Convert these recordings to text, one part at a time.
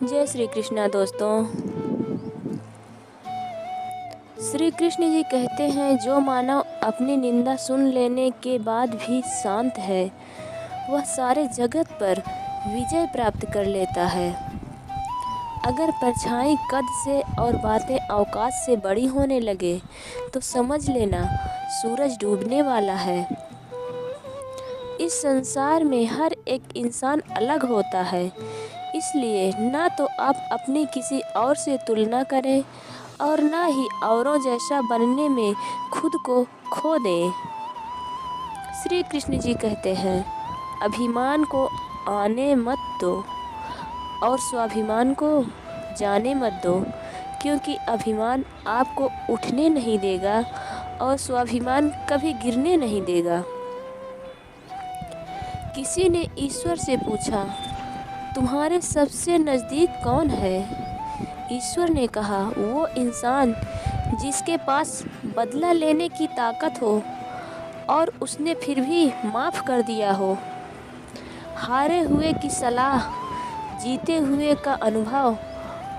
जय श्री कृष्णा दोस्तों। श्री कृष्ण जी कहते हैं, जो मानव अपनी निंदा सुन लेने के बाद भी शांत है, वह सारे जगत पर विजय प्राप्त कर लेता है। अगर परछाई कद से और बातें अवकाश से बड़ी होने लगे तो समझ लेना सूरज डूबने वाला है। इस संसार में हर एक इंसान अलग होता है, इसलिए ना तो आप अपनी किसी और से तुलना करें और ना ही औरों जैसा बनने में खुद को खो दें। श्री कृष्ण जी कहते हैं, अभिमान को आने मत दो और स्वाभिमान को जाने मत दो, क्योंकि अभिमान आपको उठने नहीं देगा और स्वाभिमान कभी गिरने नहीं देगा। किसी ने ईश्वर से पूछा, तुम्हारे सबसे नज़दीक कौन है? ईश्वर ने कहा, वो इंसान जिसके पास बदला लेने की ताकत हो और उसने फिर भी माफ़ कर दिया हो। हारे हुए की सलाह, जीते हुए का अनुभव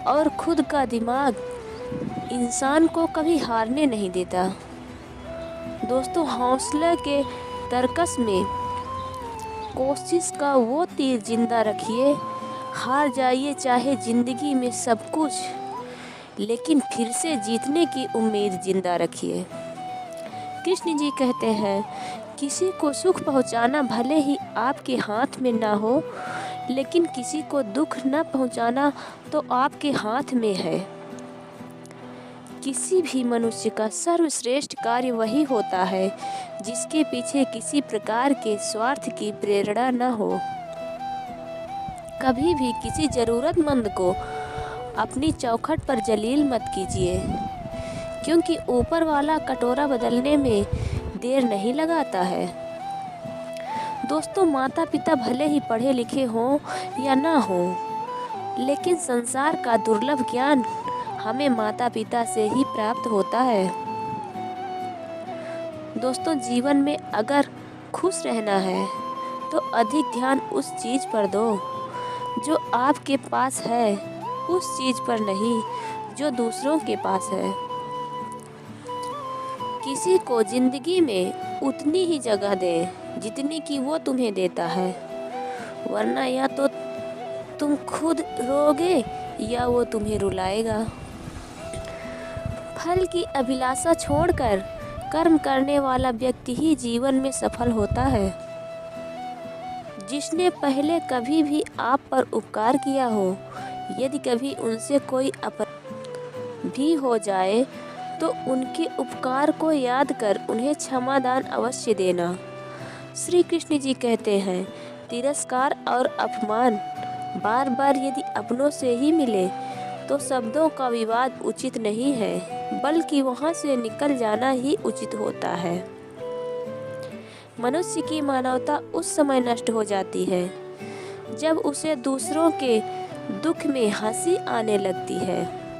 और खुद का दिमाग इंसान को कभी हारने नहीं देता। दोस्तों, हौसले के तरकस में कोशिश का वो तीर जिंदा रखिए। हार जाइए चाहे ज़िंदगी में सब कुछ, लेकिन फिर से जीतने की उम्मीद जिंदा रखिए। कृष्ण जी कहते हैं, किसी को सुख पहुंचाना भले ही आपके हाथ में ना हो, लेकिन किसी को दुख न पहुंचाना तो आपके हाथ में है। किसी भी मनुष्य का सर्वश्रेष्ठ कार्य वही होता है जिसके पीछे किसी प्रकार के स्वार्थ की प्रेरणा न हो। कभी भी किसी ज़रूरतमंद को अपनी चौखट पर जलील मत कीजिए, क्योंकि ऊपर वाला कटोरा बदलने में देर नहीं लगाता है। दोस्तों, माता पिता भले ही पढ़े लिखे हों या ना हों, लेकिन संसार का दुर्लभ ज्ञान हमें माता पिता से ही प्राप्त होता है। दोस्तों, जीवन में अगर खुश रहना है तो अधिक ध्यान उस चीज़ पर दो जो आपके पास है, उस चीज़ पर नहीं जो दूसरों के पास है। किसी को ज़िंदगी में उतनी ही जगह दें जितनी कि वो तुम्हें देता है, वरना या तो तुम खुद रोओगे या वो तुम्हें रुलाएगा। फल की अभिलाषा छोड़कर कर्म करने वाला व्यक्ति ही जीवन में सफल होता है। जिसने पहले कभी भी आप पर उपकार किया हो, यदि कभी उनसे कोई अपराध भी हो जाए तो उनके उपकार को याद कर उन्हें क्षमादान अवश्य देना। श्री कृष्ण जी कहते हैं, तिरस्कार और अपमान बार बार यदि अपनों से ही मिले तो शब्दों का विवाद उचित नहीं है, बल्कि वहाँ से निकल जाना ही उचित होता है। मनुष्य की मानवता उस समय नष्ट हो जाती है जब उसे दूसरों के दुख में हंसी आने लगती है।